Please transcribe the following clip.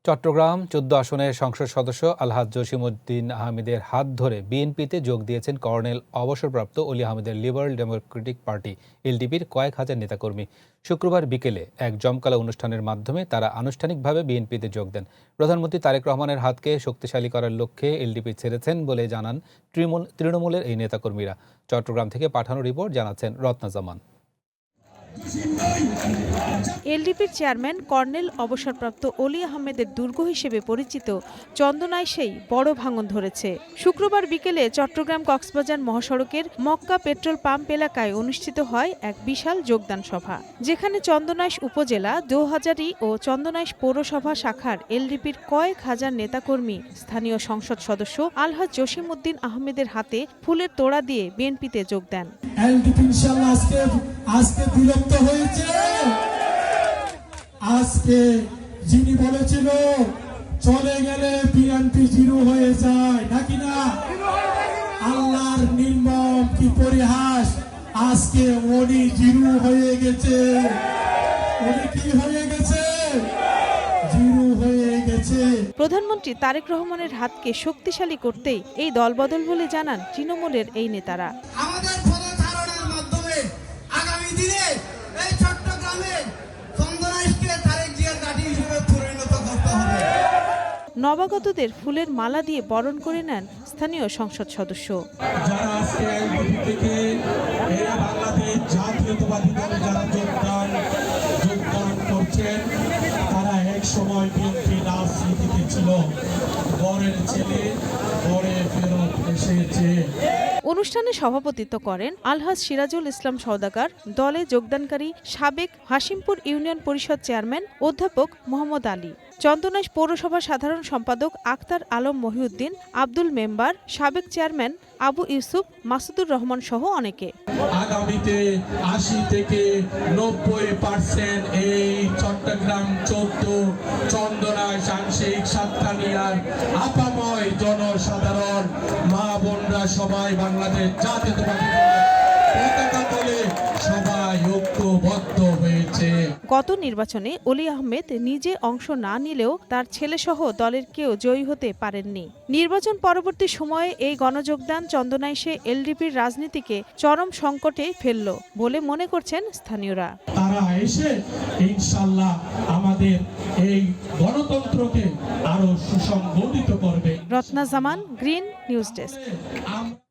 চট্টগ্রাম ১৪ আসনের সংসদ সদস্য আলহাজ জসিমউদ্দিন আহমেদের হাত ধরে বিএনপিতে যোগ দিয়েছেন কর্নেল অবসরপ্রাপ্ত অলি আহমেদের লিবারেল ডেমোক্রেটিক পার্টি এলডিপির কয়েক হাজার নেতাকর্মী। শুক্রবার বিকেলে এক জমকালো অনুষ্ঠানের মাধ্যমে তারা আনুষ্ঠানিকভাবে বিএনপিতে যোগ দেন। প্রধানমন্ত্রী তারেক রহমানের হাতকে শক্তিশালী করার লক্ষ্যে এলডিপি ছেড়েছেন বলে জানান তৃণমূলের এই নেতাকর্মীরা। চট্টগ্রাম থেকে পাঠানো রিপোর্ট জানাচ্ছেন রত্না জামান। এলডিপির চেয়ারম্যান কর্নেল অবসরপ্রাপ্ত অলি আহমেদের দুর্গ হিসেবে পরিচিত চন্দনায় সেই বড় ভাঙন ধরেছে। শুক্রবার বিকেলে চট্টগ্রাম কক্সবাজার মহাসড়কের মক্কা পেট্রোল পাম্প এলাকায় অনুষ্ঠিত হয় এক বিশাল যোগদান সভা, যেখানে চন্দনাইশ উপজেলা, দোহাজারী ও চন্দনাইশ পৌরসভা শাখার এলডিপির কয়েক হাজার নেতাকর্মী স্থানীয় সংসদ সদস্য আলহাজ জসিমউদ্দিন আহমেদের হাতে ফুলের তোড়া দিয়ে বিএনপিতে যোগ দেন। আজকে বিলুপ্ত হয়েছে। আজকে যিনি বলেছিল চলে গেলে বিএনপি জিরো হয়ে যায় নাকি না, আল্লাহর নির্মম কি পরিহাস, আজকে উনি জিরো হয়ে গেছে। উনি কি হয়ে গেছে? জিরো হয়ে গেছে। প্রধানমন্ত্রী তারেক রহমানের হাতকে শক্তিশালী করতেই এই দলবদল বলে জানান তৃণমূলের এই নেতারা। আমাদের আগামী দিনে এই চট্টগ্রামে চন্দনাইশকে তারেক জিয়ার ঘাঁটি হিসেবে পরিণত করতে হবে। নবাগতদের ফুলের মালা দিয়ে বরণ করে নেন স্থানীয় সংসদ সদস্য। যারা আজকে এলডিপি থেকে বাংলাদেশ জাতীয়তাবাদী দলে যারা যোগদান করছেন, তারা এক সময় বিএনপি রাজনীতিতে ছিল। বরের ছেলে বরে ফেরত এসেছে। অনুষ্ঠানে সভাপতিত্ব করেন আলহাজ সিরাজুল ইসলাম সওদাগর, দলে যোগদানকারী সাবেক হাশিমপুর ইউনিয়ন পরিষদ চেয়ারম্যান অধ্যাপক মোহাম্মদ আলী, চন্দনাইশ পৌরসভা সাধারণ সম্পাদক আক্তার আলম মহিউদ্দিন, আব্দুল মেম্বার, সাবেক চেয়ারম্যান আবু ইউসুফ, মাসুদুর রহমান সহ অনেকে। আগামীতে ৮০ থেকে ৯০% এই চট্টগ্রাম ১৪ চন্দনাইশ আংশিক সাতকানিয়ার আপাময় জনসাধারণ মা বোনরা সবাই বাংলাদেশ জাতীয়তাবাদী পতাকা তলে সবাই ঐক্যবদ্ধ হয়েছে। গত নির্বাচনে অলি আহমেদ নিজে অংশ না নিলেও তার ছেলেসহ দলের কেউ জয়ী হতে পারেননি। নির্বাচন পরবর্তী সময়ে এই গণযোগদান চন্দনাইশে এলডিপির রাজনীতিকে চরম সংকটে ফেলল বলে মনে করছেন স্থানীয়রা। তারা এসে ইনশাআল্লাহ আমাদের এই গণতন্ত্রকে আরো সুসংগঠিত করবে। রত্না জামান, গ্রিন নিউজ ডেস্ক।